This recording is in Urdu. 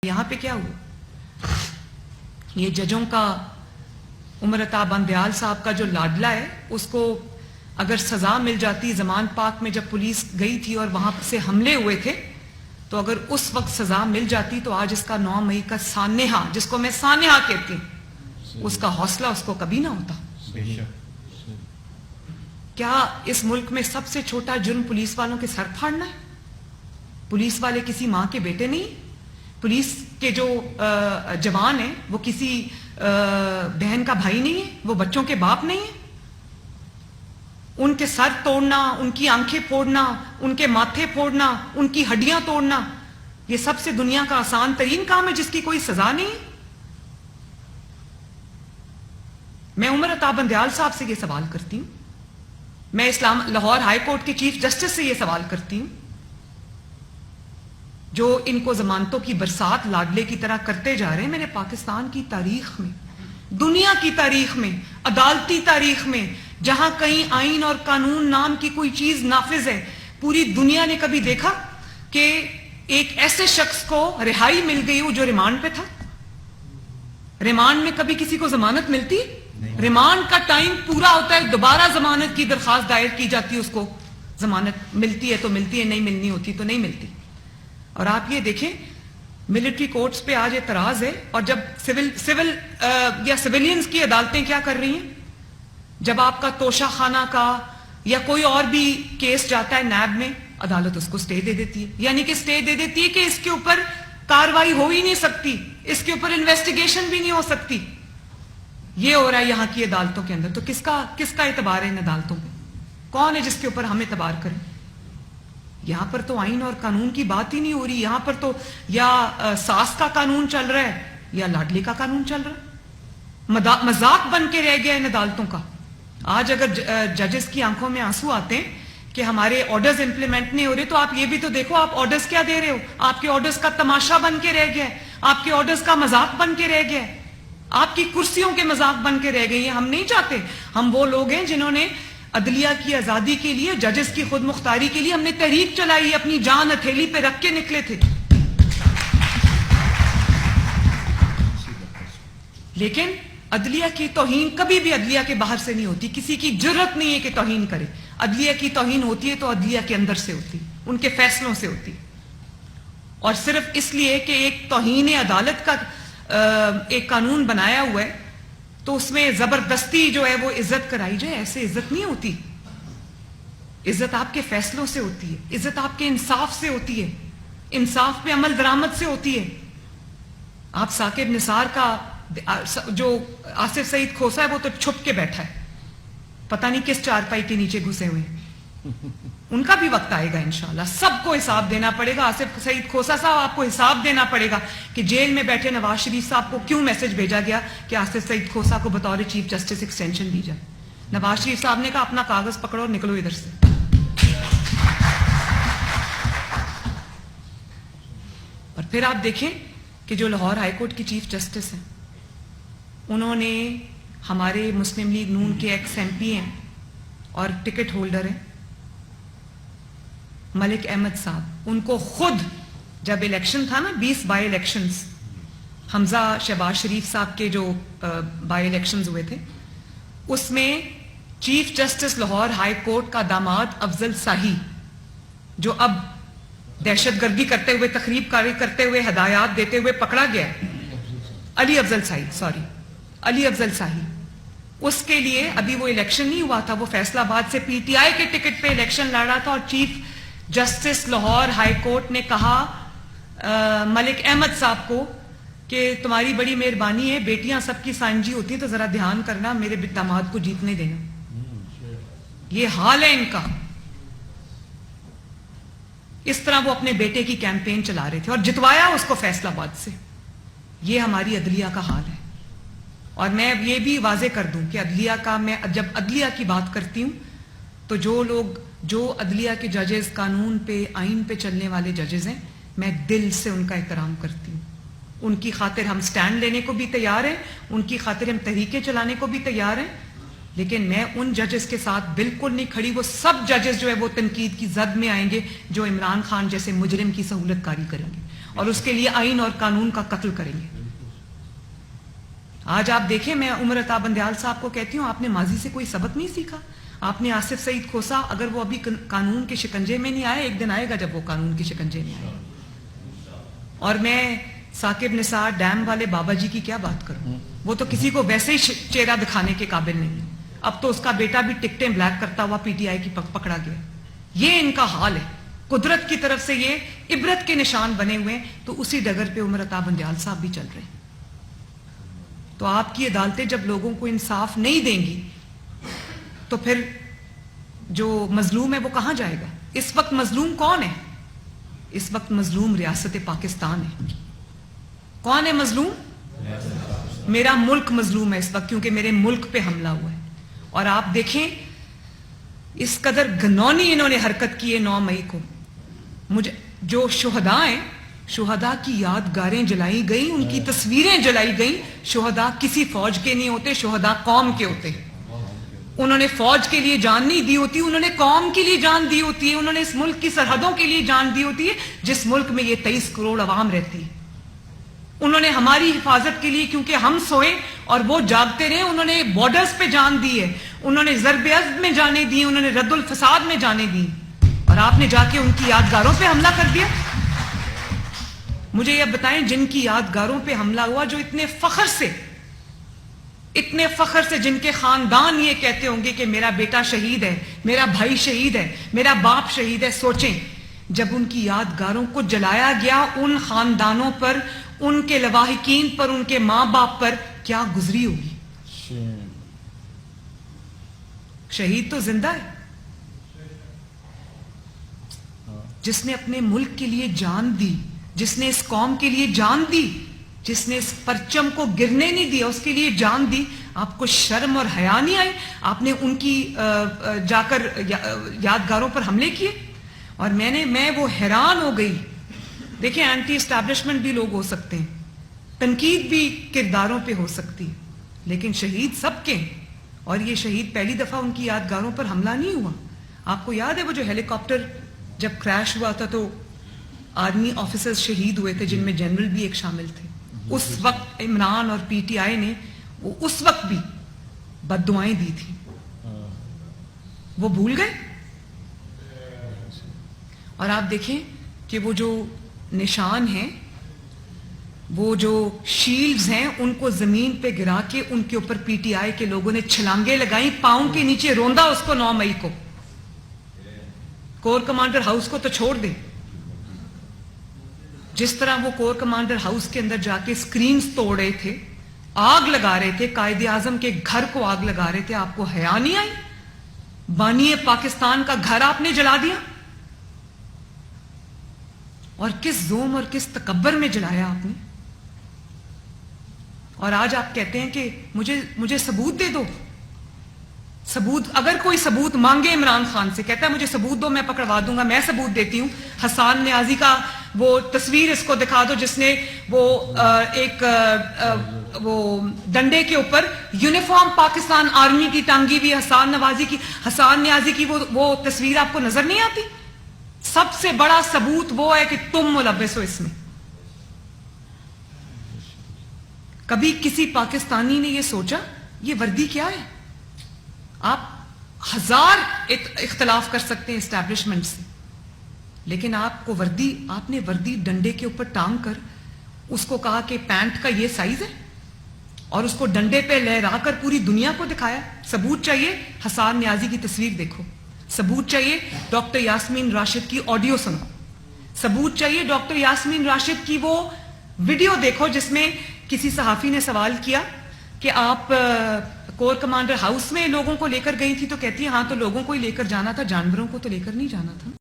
یہاں پہ کیا ہوا؟ یہ ججوں کا عمر عطا بندیال صاحب کا جو لاڈلا ہے اس کو اگر سزا مل جاتی، زمان پاک میں جب پولیس گئی تھی اور وہاں سے حملے ہوئے تھے تو اگر اس وقت سزا مل جاتی تو آج اس کا 9 مئی کا سانحہ، جس کو میں سانحہ کہتی ہوں، اس کا حوصلہ اس کو کبھی نہ ہوتا۔ کیا اس ملک میں سب سے چھوٹا جرم پولیس والوں کے سر پھاڑنا ہے؟ پولیس والے کسی ماں کے بیٹے نہیں؟ پولیس کے جو جوان ہیں وہ کسی بہن کا بھائی نہیں ہے؟ وہ بچوں کے باپ نہیں ہیں؟ ان کے سر توڑنا، ان کی آنکھیں پھوڑنا، ان کے ماتھے پھوڑنا، ان کی ہڈیاں توڑنا، یہ سب سے دنیا کا آسان ترین کام ہے جس کی کوئی سزا نہیں ہے۔ میں عمر عطا بندیال صاحب سے یہ سوال کرتی ہوں، میں لاہور ہائی کورٹ کے چیف جسٹس سے یہ سوال کرتی ہوں، جو ان کو ضمانتوں کی برسات لاڈلے کی طرح کرتے جا رہے ہیں۔ میرے پاکستان کی تاریخ میں، دنیا کی تاریخ میں، عدالتی تاریخ میں، جہاں کہیں آئین اور قانون نام کی کوئی چیز نافذ ہے، پوری دنیا نے کبھی دیکھا کہ ایک ایسے شخص کو رہائی مل گئی ہو جو ریمانڈ پہ تھا؟ ریمانڈ میں کبھی کسی کو ضمانت ملتی؟ ریمانڈ کا ٹائم پورا ہوتا ہے، دوبارہ ضمانت کی درخواست دائر کی جاتی ہے، اس کو ضمانت ملتی ہے تو ملتی ہے، نہیں ملنی ہوتی تو نہیں ملتی۔ اور آپ یہ دیکھیں، ملٹری کورٹس پہ آج اعتراض ہے، اور جب سول یا سویلینز کی عدالتیں کیا کر رہی ہیں، جب آپ کا توشہ خانہ کا یا کوئی اور بھی کیس جاتا ہے نیب میں، عدالت اس کو سٹے دے دیتی ہے، یعنی کہ سٹے دے دیتی ہے کہ اس کے اوپر کاروائی ہو ہی نہیں سکتی، اس کے اوپر انویسٹیگیشن بھی نہیں ہو سکتی۔ یہ ہو رہا ہے یہاں کی عدالتوں کے اندر، تو کس کا اعتبار ہے ان عدالتوں پہ؟ کون ہے جس کے اوپر ہم اعتبار کریں؟ یہاں پر تو آئین اور قانون کی بات ہی نہیں ہو رہی، یہاں پر تو یا ساس کا قانون چل رہا ہے یا لاڈلی کا قانون چل رہا ہے، مذاق بن کے رہ گیا ان عدالتوں کا۔ آج اگر ججز کی آنکھوں میں آنسو آتے ہیں کہ ہمارے آرڈرز امپلیمنٹ نہیں ہو رہے، تو آپ یہ بھی تو دیکھو آپ آرڈرز کیا دے رہے ہو؟ آپ کے آرڈرز کا تماشا بن کے رہ گیا ہے، آپ کے آرڈرز کا مذاق بن کے رہ گیا ہے، آپ کی کرسیوں کے مذاق بن کے رہ گئی ہیں۔ ہم نہیں چاہتے، ہم وہ لوگ ہیں جنہوں نے عدلیہ کی آزادی کے لیے، ججز کی خود مختاری کے لیے ہم نے تحریک چلائی، اپنی جان ہتھیلی پہ رکھ کے نکلے تھے۔ لیکن عدلیہ کی توہین کبھی بھی عدلیہ کے باہر سے نہیں ہوتی، کسی کی جرت نہیں ہے کہ توہین کرے۔ عدلیہ کی توہین ہوتی ہے تو عدلیہ کے اندر سے ہوتی، ان کے فیصلوں سے ہوتی، اور صرف اس لیے کہ ایک توہین عدالت کا ایک قانون بنایا ہوا ہے تو اس میں زبردستی جو ہے وہ عزت کرائی جائے، ایسے عزت نہیں ہوتی۔ عزت آپ کے فیصلوں سے ہوتی ہے، عزت آپ کے انصاف سے ہوتی ہے، انصاف پہ عمل درآمد سے ہوتی ہے۔ آپ ثاقب نثار کا جو آصف سعید کھوسا ہے وہ تو چھپ کے بیٹھا ہے، پتہ نہیں کس چارپائی کے نیچے گھسے ہوئے ہیں۔ ان کا بھی وقت آئے گا انشاءاللہ، سب کو حساب دینا پڑے گا۔ آصف سعید کھوسا صاحب آپ کو حساب دینا پڑے گا کہ جیل میں بیٹھے نواز شریف صاحب کو کیوں میسج بھیجا گیا کہ آصف سعید کھوسا کو بطور چیف جسٹس ایکسٹینشن دی جائے۔ نواز شریف صاحب نے کہا اپنا کاغذ پکڑو اور نکلو ادھر سے۔ اور پھر آپ دیکھیں کہ جو لاہور ہائی کورٹ کی چیف جسٹس ہیں، انہوں نے ہمارے مسلم لیگ نون کے ایکس ایم پی ہیں اور ٹکٹ ہولڈر ہیں ملک احمد صاحب، ان کو خود جب الیکشن تھا نا 20 بائی الیکشنز، حمزہ شہباز شریف صاحب کے جو بائی الیکشنز ہوئے تھے، اس میں chief justice Lahore high court کا داماد افضل شاہی، جو اب دہشت گردی کرتے ہوئے، تخریب کاری کرتے ہوئے، ہدایات دیتے ہوئے پکڑا گیا ہے، علی افضل شاہی، اس کے لیے ابھی وہ الیکشن نہیں ہوا تھا، وہ فیصلہ آباد سے پی ٹی آئی کے ٹکٹ پہ الیکشن لڑ رہا تھا، اور chief justice Lahore high court نے کہا ملک احمد صاحب کو کہ تمہاری بڑی مہربانی ہے، بیٹیاں سب کی سانجی ہوتی ہیں تو ذرا دھیان کرنا، میرے داماد کو جیتنے دینا۔ یہ حال ہے ان کا۔ اس طرح وہ اپنے بیٹے کی کیمپین چلا رہے تھے اور جتوایا اس کو فیصلہ آباد سے۔ یہ ہماری عدلیہ کا حال ہے۔ اور میں یہ بھی واضح کر دوں کہ عدلیہ کا، میں جب عدلیہ کی بات کرتی ہوں تو جو عدلیہ کے ججز، قانون پہ، آئین پہ چلنے والے ججز ہیں، میں دل سے ان کا احترام کرتی ہوں۔ ان کی خاطر ہم سٹینڈ لینے کو بھی تیار ہیں، ان کی خاطر ہم تحریکیں چلانے کو بھی تیار ہیں، لیکن میں ان ججز کے ساتھ بالکل نہیں کھڑی۔ وہ سب ججز جو ہے وہ تنقید کی زد میں آئیں گے جو عمران خان جیسے مجرم کی سہولت کاری کریں گے، اور اس کے لیے آئین اور قانون کا قتل کریں گے. آج آپ دیکھیں, میں عمر عطا بندیال صاحب کو کہتی ہوں, آپ نے ماضی سے کوئی سبق نہیں سیکھا. آپ نے آصف سعید کھوسا, اگر وہ ابھی قانون کے شکنجے میں نہیں آئے, ایک دن آئے گا جب وہ قانون کے شکنجے میں آئے. اور میں ثاقب نثار ڈیم والے بابا جی کی کیا بات کروں, وہ تو کسی کو ویسے ہی چہرہ دکھانے کے قابل نہیں. اب تو اس کا بیٹا بھی ٹکٹیں بلیک کرتا ہوا پی ٹی آئی کی پکڑا گیا. یہ ان کا حال ہے. قدرت کی طرف سے یہ عبرت کے نشان بنے ہوئے ہیں, تو اسی ڈگر پہ عمر عطا بندیال صاحب بھی چل رہے ہیں. تو آپ کی عدالتیں جب لوگوں کو انصاف نہیں دیں گی تو پھر جو مظلوم ہے وہ کہاں جائے گا؟ اس وقت مظلوم کون ہے؟ اس وقت مظلوم ریاست پاکستان ہے. کون ہے مظلوم؟ میرا ملک مظلوم ہے اس وقت, کیونکہ میرے ملک پہ حملہ ہوا ہے. اور آپ دیکھیں اس قدر گھنونی انہوں نے حرکت کی ہے 9 مئی کو. مجھے جو شہداء ہیں, شہداء کی یادگاریں جلائی گئیں, ان کی تصویریں جلائی گئیں. شہداء کسی فوج کے نہیں ہوتے, شہداء قوم کے ہوتے ہیں. انہوں نے فوج کے لیے جان نہیں دی ہوتی, انہوں نے قوم کے لیے جان دی ہوتی ہے. انہوں نے اس ملک کی سرحدوں کے لیے جان دی ہوتی ہے جس ملک میں یہ 23 کروڑ عوام رہتی ہے. انہوں نے ہماری حفاظت کے لیے, کیونکہ ہم سوئے اور وہ جاگتے رہے, انہوں نے بارڈرز پہ جان دی ہے, انہوں نے ضرب عزم میں جانے دی, انہوں نے رد الفساد میں جانے دی. اور آپ نے جا کے ان کی یادگاروں پہ حملہ کر دیا. مجھے یہ بتائیں, جن کی یادگاروں پہ حملہ ہوا, جو اتنے فخر سے جن کے خاندان یہ کہتے ہوں گے کہ میرا بیٹا شہید ہے, میرا بھائی شہید ہے, میرا باپ شہید ہے. سوچیں, جب ان کی یادگاروں کو جلایا گیا, ان خاندانوں پر, ان کے لواحقین پر, ان کے ماں باپ پر کیا گزری ہوگی. شہید تو زندہ ہے, جس نے اپنے ملک کے لیے جان دی, جس نے اس قوم کے لیے جان دی, جس نے اس پرچم کو گرنے نہیں دیا, اس کے لیے جان دی. آپ کو شرم اور حیا نہیں آئی؟ آپ نے ان کی جا کر یادگاروں پر حملے کیے. اور میں وہ حیران ہو گئی. دیکھیں, اینٹی اسٹیبلشمنٹ بھی لوگ ہو سکتے ہیں, تنقید بھی کرداروں پہ ہو سکتی ہے, لیکن شہید سب کے ہیں. اور یہ شہید پہلی دفعہ ان کی یادگاروں پر حملہ نہیں ہوا. آپ کو یاد ہے وہ جو ہیلی کاپٹر جب کریش ہوا تھا تو آرمی آفیسرز شہید ہوئے تھے, جن میں جنرل بھی ایک شامل تھے. اس وقت عمران اور پی ٹی آئی نے وہ اس وقت بھی بد دعائیں دی تھی, وہ بھول گئے. اور آپ دیکھیں کہ وہ جو نشان ہیں, وہ جو شیلڈز ہیں, ان کو زمین پہ گرا کے ان کے اوپر پی ٹی آئی کے لوگوں نے چھلانگیں لگائیں, پاؤں کے نیچے روندا اس کو 9 مئی کو. کور کمانڈر ہاؤس کو تو چھوڑ دیں, جس طرح وہ کور کمانڈر ہاؤس کے اندر جا کے سکرینز توڑ رہے تھے, آگ لگا رہے تھے, قائد اعظم کے گھر کو آگ لگا رہے تھے. آپ کو حیا نہیں آئی؟ بانی پاکستان کا گھر آپ نے جلا دیا. اور کس ظلم اور کس تکبر میں جلایا آپ نے. اور آج آپ کہتے ہیں کہ مجھے ثبوت دے دو. ثبوت, اگر کوئی ثبوت مانگے عمران خان سے, کہتا ہے مجھے ثبوت دو, میں پکڑوا دوں گا. میں ثبوت دیتی ہوں. حسان نیازی کا وہ تصویر اس کو دکھا دو, جس نے وہ ایک وہ ڈنڈے کے اوپر یونیفارم پاکستان آرمی کی ٹانگی ہوئی حسان نیازی کی وہ تصویر آپ کو نظر نہیں آتی؟ سب سے بڑا ثبوت وہ ہے کہ تم ملوث ہو اس میں. کبھی کسی پاکستانی نے یہ سوچا یہ وردی کیا ہے؟ آپ 1000 اختلاف کر سکتے ہیں اسٹیبلشمنٹ سے, لیکن آپ نے وردی ڈنڈے کے اوپر ٹانگ کر اس کو کہا کہ پینٹ کا یہ سائز ہے, اور اس کو ڈنڈے پہ لہرا کر پوری دنیا کو دکھایا. ثبوت چاہیے؟ حسان نیازی کی تصویر دیکھو. ثبوت چاہیے؟ ڈاکٹر یاسمین راشد کی آڈیو سنو. ثبوت چاہیے؟ ڈاکٹر یاسمین راشد کی وہ ویڈیو دیکھو جس میں کسی صحافی نے سوال کیا کہ آپ کور کمانڈر ہاؤس میں لوگوں کو لے کر گئی تھی, تو کہتی ہے ہاں تو لوگوں کو ہی لے کر جانا تھا, جانوروں کو تو لے کر نہیں جانا تھا.